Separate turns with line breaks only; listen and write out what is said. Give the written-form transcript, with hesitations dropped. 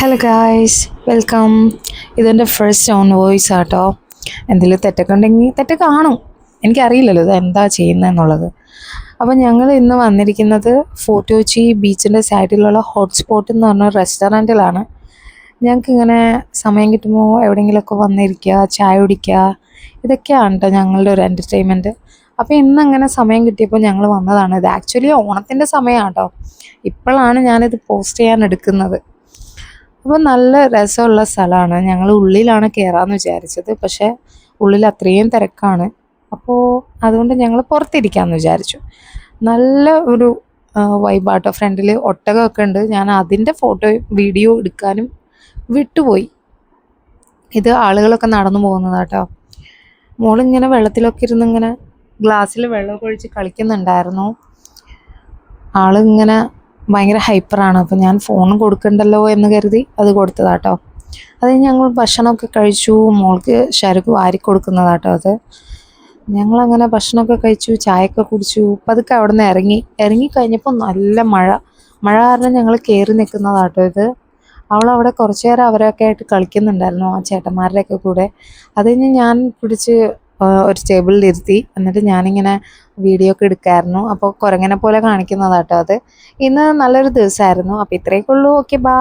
Hello guys, welcome. ഇതെൻ്റെ first on voice ആട്ടോ. എന്തെങ്കിലും തെറ്റൊക്കെ ഉണ്ടെങ്കിൽ തെറ്റ് കാണും, എനിക്കറിയില്ലല്ലോ ഇത് എന്താ ചെയ്യുന്നതെന്നുള്ളത്. അപ്പോൾ ഞങ്ങൾ ഇന്ന് വന്നിരിക്കുന്നത് ഫോർട്ട് കൊച്ചി ബീച്ചിൻ്റെ സൈഡിലുള്ള ഹോട്ട്സ്പോട്ട് എന്ന് പറഞ്ഞ റെസ്റ്റോറൻറ്റിലാണ്. ഞങ്ങൾക്കിങ്ങനെ സമയം കിട്ടുമ്പോൾ എവിടെയെങ്കിലുമൊക്കെ വന്നിരിക്കുക, ചായ കുടിക്കുക, ഇതൊക്കെയാണ് കേട്ടോ ഞങ്ങളുടെ ഒരു എൻ്റർടൈൻമെൻറ്റ്. അപ്പോൾ ഇന്നങ്ങനെ സമയം കിട്ടിയപ്പോൾ ഞങ്ങൾ വന്നതാണ്. ഇത് ആക്ച്വലി ഓണത്തിൻ്റെ സമയമാണ് കേട്ടോ. ഇപ്പോഴാണ് ഞാനിത് പോസ്റ്റ് ചെയ്യാൻ എടുക്കുന്നത്. അപ്പോൾ നല്ല രസമുള്ള സ്ഥലമാണ്. ഞങ്ങൾ ഉള്ളിലാണ് കയറാമെന്ന് വിചാരിച്ചത്, പക്ഷേ ഉള്ളിൽ അത്രയും തിരക്കാണ്. അപ്പോൾ അതുകൊണ്ട് ഞങ്ങൾ പുറത്തിരിക്കാമെന്ന് വിചാരിച്ചു. നല്ല ഒരു വൈബാട്ടോ. ഫ്രണ്ടിൽ ഒട്ടകമൊക്കെ ഉണ്ട്. ഞാൻ അതിൻ്റെ ഫോട്ടോ വീഡിയോ എടുക്കാനും വിട്ടുപോയി. ഇത് ആളുകളൊക്കെ നടന്നു പോകുന്നതാട്ടോ. മോളിങ്ങനെ വെള്ളത്തിലൊക്കെ ഇരുന്ന് ഇങ്ങനെ ഗ്ലാസ്സിൽ വെള്ളമൊക്കെ ഒഴിച്ച് കളിക്കുന്നുണ്ടായിരുന്നു. ആളിങ്ങനെ ഭയങ്കര ഹൈപ്പറാണ്. അപ്പോൾ ഞാൻ ഫോൺ കൊടുക്കണ്ടല്ലോ എന്ന് കരുതി അത് കൊടുത്തതാട്ടോ. അത് ഞങ്ങൾ ഭക്ഷണമൊക്കെ കഴിച്ചു. മോൾക്ക് ഷെയർക്ക് വാരി കൊടുക്കുന്നതാട്ടോ അത്. ഞങ്ങളങ്ങനെ ഭക്ഷണമൊക്കെ കഴിച്ചു, ചായയൊക്കെ കുടിച്ചു. പതുക്കെ അവിടെ നിന്ന് ഇറങ്ങിക്കഴിഞ്ഞപ്പോൾ നല്ല മഴ കാരണം ഞങ്ങൾ കയറി നിൽക്കുന്നതാട്ടോ ഇത്. അവളവിടെ കുറച്ച് നേരം അവരൊക്കെ ആയിട്ട് കളിക്കുന്നുണ്ടായിരുന്നു, ആ ചേട്ടന്മാരുടെയൊക്കെ കൂടെ. അത് കഴിഞ്ഞ് ഞാൻ പിടിച്ച് ഒരു ടേബിളിലിരുത്തി. എന്നിട്ട് ഞാനിങ്ങനെ വീഡിയോ ഒക്കെ എടുക്കായിരുന്നു. അപ്പോൾ കുരങ്ങനെ പോലെ കാണിക്കുന്നതാട്ടോ അത്. ഇന്ന് നല്ലൊരു ദിവസമായിരുന്നു. അപ്പോൾ ഇത്രയൊക്കെ ഉള്ളൂ. Okay, by.